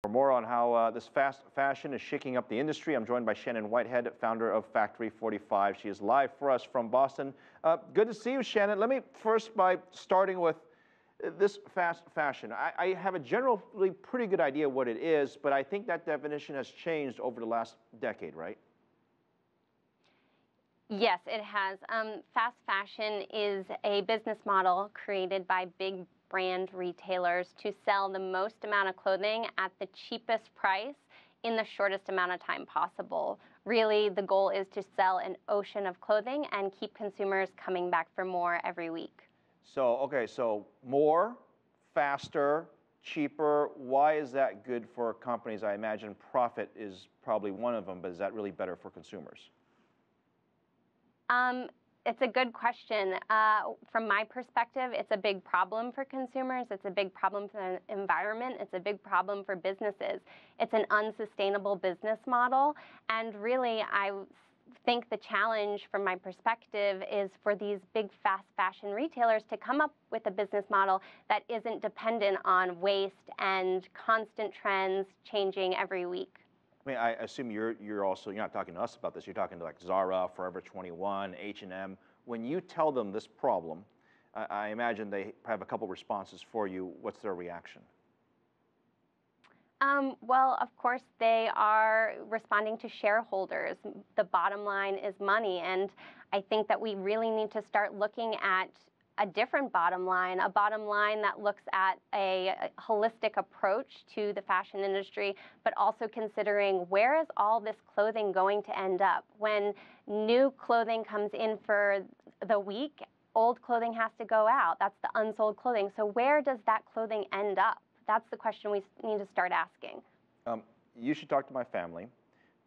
For more on how this fast fashion is shaking up the industry, I'm joined by Shannon Whitehead, founder of Factory 45. She is live for us from Boston. Good to see you, Shannon. Let me first by starting with this fast fashion. I have a generally pretty good idea what it is, but I think that definition has changed over the last decade, right? Yes, it has. Fast fashion is a business model created by big brand retailers to sell the most amount of clothing at the cheapest price in the shortest amount of time possible. Really, the goal is to sell an ocean of clothing and keep consumers coming back for more every week. So, okay, so more, faster, cheaper. Why is that good for companies? I imagine profit is probably one of them, but is that really better for consumers? It's a good question. From my perspective, it's a big problem for consumers. It's a big problem for the environment. It's a big problem for businesses. It's an unsustainable business model. And really, I think the challenge from my perspective is for these big fast fashion retailers to come up with a business model that isn't dependent on waste and constant trends changing every week. I mean, I assume you're not talking to us about this. You're talking to like Zara, Forever 21, H&M. When you tell them this problem, I imagine they have a couple responses for you. What's their reaction? Well, of course, they are responding to shareholders. The bottom line is money, and I think that we really need to start looking at a different bottom line, a bottom line that looks at a holistic approach to the fashion industry, but also considering where is all this clothing going to end up? When new clothing comes in for the week, old clothing has to go out. That's the unsold clothing. So where does that clothing end up? That's the question we need to start asking. You should talk to my family,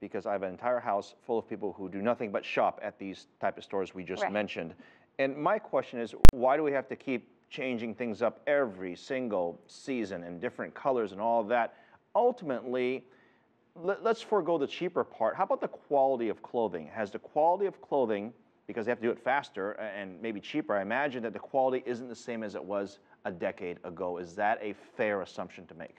because I have an entire house full of people who do nothing but shop at these type of stores we just mentioned. And my question is, why do we have to keep changing things up every single season in different colors and all of that? Ultimately, let's forego the cheaper part. How about the quality of clothing? Has the quality of clothing, because they have to do it faster and maybe cheaper, I imagine that the quality isn't the same as it was a decade ago. Is that a fair assumption to make?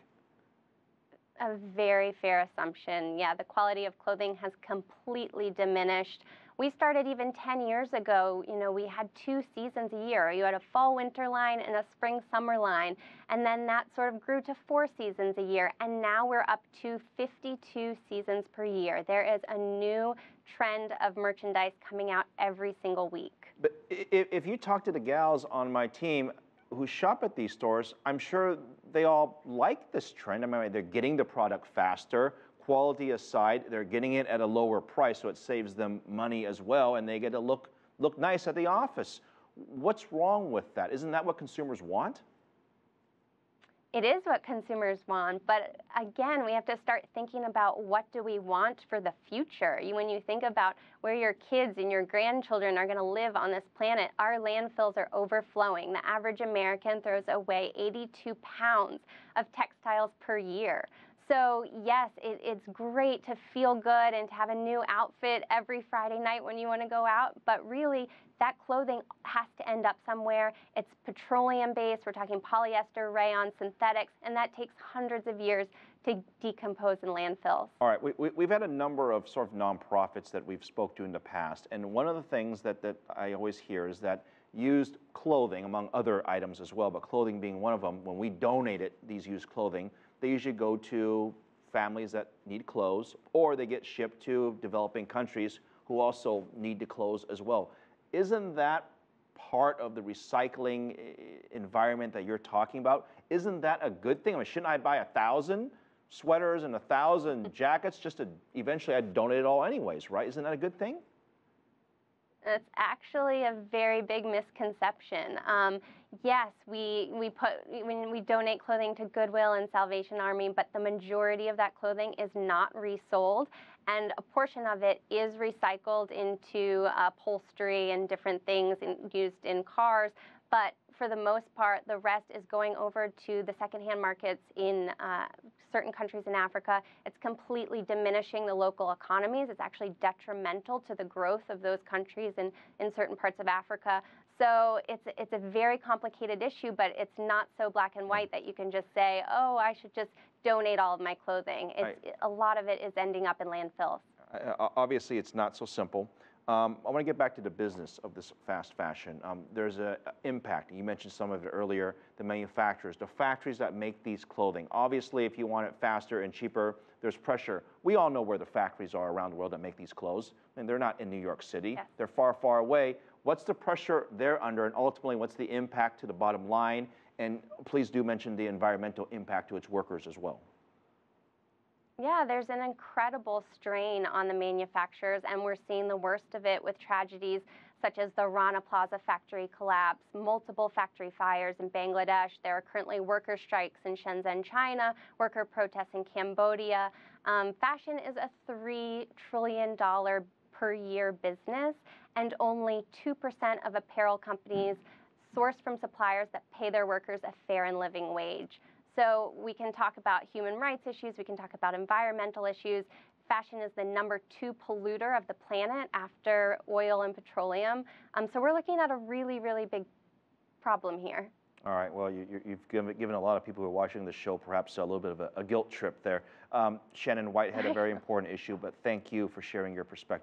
A very fair assumption. Yeah, the quality of clothing has completely diminished. We started even 10 years ago, we had 2 seasons a year. You had a fall-winter line and a spring-summer line, and then that sort of grew to 4 seasons a year, and now we're up to 52 seasons per year. There is a new trend of merchandise coming out every single week. But if you talk to the gals on my team who shop at these stores, I'm sure they all like this trend. I mean, they're getting the product faster. Quality aside, they're getting it at a lower price, so it saves them money as well, and they get to look nice at the office. What's wrong with that? Isn't that what consumers want? It is what consumers want, but again, we have to start thinking about what do we want for the future. When you think about where your kids and your grandchildren are going to live on this planet, our landfills are overflowing. The average American throws away 82 pounds of textiles per year. So yes, it's great to feel good and to have a new outfit every Friday night when you want to go out, but really that clothing has to end up somewhere. It's petroleum-based, we're talking polyester, rayon, synthetics, and that takes hundreds of years to decompose in landfills. All right, we've had a number of sort of nonprofits that we've spoke to in the past, and one of the things that I always hear is that used clothing, among other items as well, but clothing being one of them, when we donate these used clothing, they usually go to families that need clothes, or they get shipped to developing countries who also need the clothes as well. Isn't that part of the recycling environment that you're talking about? Isn't that a good thing? I mean, shouldn't I buy 1,000 sweaters and 1,000 jackets just to eventually I'd donate it all anyways, right? Isn't that a good thing? It's actually a very big misconception. Yes, we donate clothing to Goodwill and Salvation Army, but the majority of that clothing is not resold, and a portion of it is recycled into upholstery and different things used in cars. But for the most part, the rest is going over to the secondhand markets in certain countries in Africa. It's completely diminishing the local economies. It's actually detrimental to the growth of those countries in certain parts of Africa. So it's a very complicated issue, but it's not so black and white that you can just say, oh, I should just donate all of my clothing. A lot of it is ending up in landfills. Obviously, it's not so simple. I want to get back to the business of this fast fashion. There's an impact. You mentioned some of it earlier, the manufacturers, the factories that make these clothing. Obviously, if you want it faster and cheaper, there's pressure. We all know where the factories are around the world that make these clothes, and they're not in New York City. Yes. They're far, far away. What's the pressure they're under, and ultimately, what's the impact to the bottom line? And please do mention the environmental impact to its workers as well. Yeah, there's an incredible strain on the manufacturers, and we're seeing the worst of it with tragedies such as the Rana Plaza factory collapse, multiple factory fires in Bangladesh. There are currently worker strikes in Shenzhen, China, worker protests in Cambodia. Fashion is a $3 trillion per year business, and only 2% of apparel companies source from suppliers that pay their workers a fair and living wage. So we can talk about human rights issues, we can talk about environmental issues. Fashion is the #2 polluter of the planet after oil and petroleum. So we're looking at a really, really big problem here. All right, well, you've given a lot of people who are watching the show perhaps a little bit of a guilt trip there. Shannon Whitehead, a very important issue, but thank you for sharing your perspective.